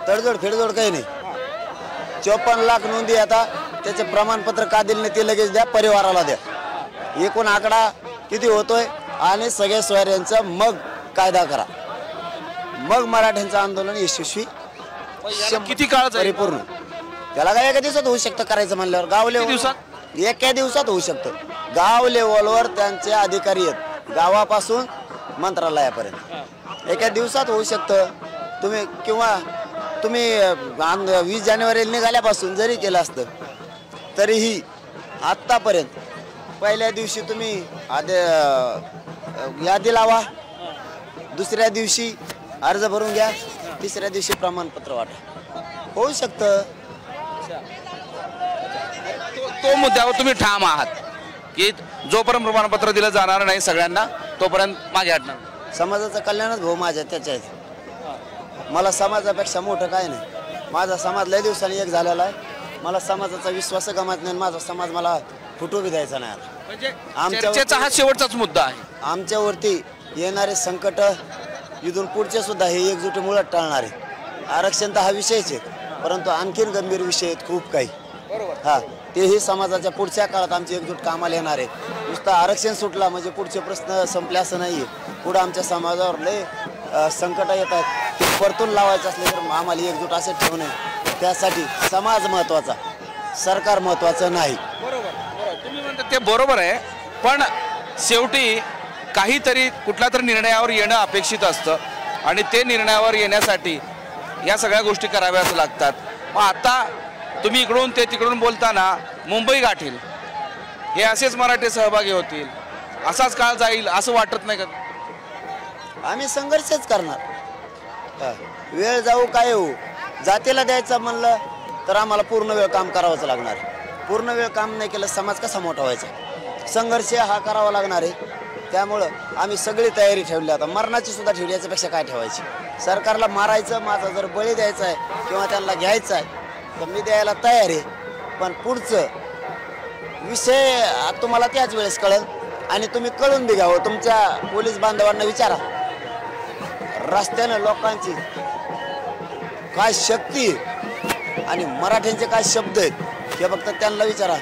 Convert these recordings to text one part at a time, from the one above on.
तडजोड फिडजोड काही नाही. 54 लाख नोंदी आता त्याचे प्रमाणपत्र का दिले नाही ते लगेच द्या, परिवाराला द्या. एकूण आकडा किती होतोय आणि सगळे सोयऱ्यांचा मग कायदा करा, मग मराठ्यांचं आंदोलन यशस्वी किती काळ जाईल? परिपूर्ण. त्याला काय एका दिवसात होऊ शकतं करायचं म्हणल्यावर. गाव लेवल एका दिवसात होऊ शकतं. गाव लेवलवर त्यांचे अधिकारी आहेत, गावापासून मंत्रालयापर्यंत एका दिवसात होऊ शकतं. तुम्ही 20 जानेवारीला निघाल्यापासून जरी केलं असतं तरीही आत्तापर्यंत पहिल्या दिवशी तुम्ही यादी लावा, दुसऱ्या दिवशी अर्ज भरून घ्या, तिसऱ्या दिवशी प्रमाणपत्र वाटा, होऊ शकतं. तो मुद्द्यावर तुम्ही ठाम आहात की जोपर्यंत प्रमाणपत्र दिलं जाणार नाही सगळ्यांना तोपर्यंत मागे हटणार. समाजाचं कल्याणच भाऊ माझ्या त्याच्या मला समाजापेक्षा मोठं काय नाही. माझा समाज लय दिवसांनी एक झालेला आहे. मला समाजाचा विश्वास गमात नाही. माझा समाज मला फुटू बी द्यायचा नाही. म्हणजे चर्चेचा हा शेवटचाच मुद्दा आहे. आमच्यावरती येणारे संकट इथून पुढचे सुद्धा हे एकजुटीमुळे टाळणार आहे. आरक्षण तर हा विषयच आहे, परंतु आणखीन गंभीर विषय आहेत खूप काही. हा, तेही समाजाच्या पुढच्या काळात आमची एकजूट कामाला येणार आहे. नुसतं आरक्षण सुटला म्हणजे पुढचे प्रश्न संपले असं नाही आहे. पुढं आमच्या समाजावर लय संकट येतात, ते परतून लावायचं असले तर आम्हाला एकजूट असं ठेवणे. त्यासाठी समाज महत्त्वाचा, सरकार महत्त्वाचं नाही. तुम्ही म्हणता ते बरोबर आहे, पण शेवटी काहीतरी कुठल्या तरी निर्णयावर येणं अपेक्षित असतं आणि ते निर्णयावर येण्यासाठी या सगळ्या गोष्टी कराव्याच लागतात. मग आता तुम्ही इकडून ते तिकडून बोलताना मुंबई गाठील, हे असेच मराठी सहभागी होतील, असाच काळ जाईल असं वाटत नाही का? आम्ही संघर्षच करणार. वेळ जाऊ काय होऊ, जातीला द्यायचं म्हणलं तर आम्हाला पूर्ण वेळ काम करावंच लागणार. पूर्ण वेळ काम नाही केलं समाज कसा मोठा व्हायचा? संघर्ष हा करावा लागणार आहे. त्यामुळं आम्ही सगळी तयारी ठेवली. आता मरणाची सुद्धा ठेवली, याच्यापेक्षा काय ठेवायची? सरकारला मारायचं, माझा जर बळी द्यायचा आहे किंवा त्यांना घ्यायचा आहे तर मी द्यायला तयार आहे. पण पुढचं विषय तुम्हाला त्याच वेळेस कळेल आणि तुम्ही कळून बी घ्यावं. तुमच्या पोलीस बांधवांना विचारा, रस्त्यानं लोकांची काय शक्ती आणि मराठ्यांचे काय शब्द आहेत हे फक्त त्यांना विचारा.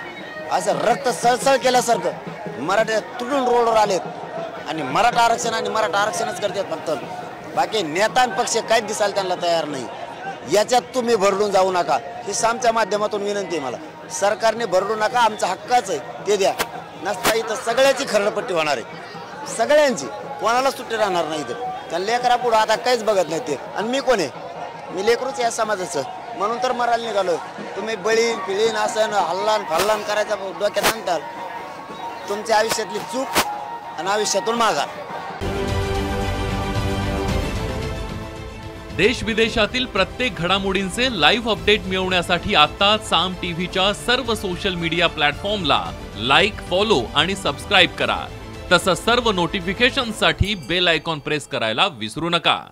असं रक्त सळसळ केल्यासारखं मराठे तुटून रोडवर आलेत आणि मराठा आरक्षण आणि मराठा आरक्षणच करतात फक्त. बाकी नेता पक्ष काहीच दिसायला त्यांना तयार नाही. याच्यात तुम्ही भरडून जाऊ नका, ही आमच्या माध्यमातून विनंती आहे मला. सरकारने भरडू नका, आमचा हक्काच आहे ते द्या. नसता इथं सगळ्याची खरडपट्टी होणार आहे, सगळ्यांची, कोणाला सुट्टी राहणार नाही. इथं त्या लेकरा पुढं आता काहीच बघत नाही ते. आणि मी कोण आहे? मी लेकरूच या समाजाचं, म्हणून तर मरायला निघालो. तुम्ही बळीन पिळीन असं हल्लान फल्लान करायचा डोक्यात आणताल. तुमच्या आयुष्यातली चूक आणि आयुष्यातून माघार. देश विदेशातील प्रत्येक घडामोडींचे लाईव्ह अपडेट मिळवण्यासाठी आता साम टीव्हीच्या सर्व सोशल मीडिया प्लॅटफॉर्मला लाईक, फॉलो आणि सबस्क्राईब करा. तसंच सर्व नोटिफिकेशनसाठी बेल आयकॉन प्रेस करायला विसरू नका.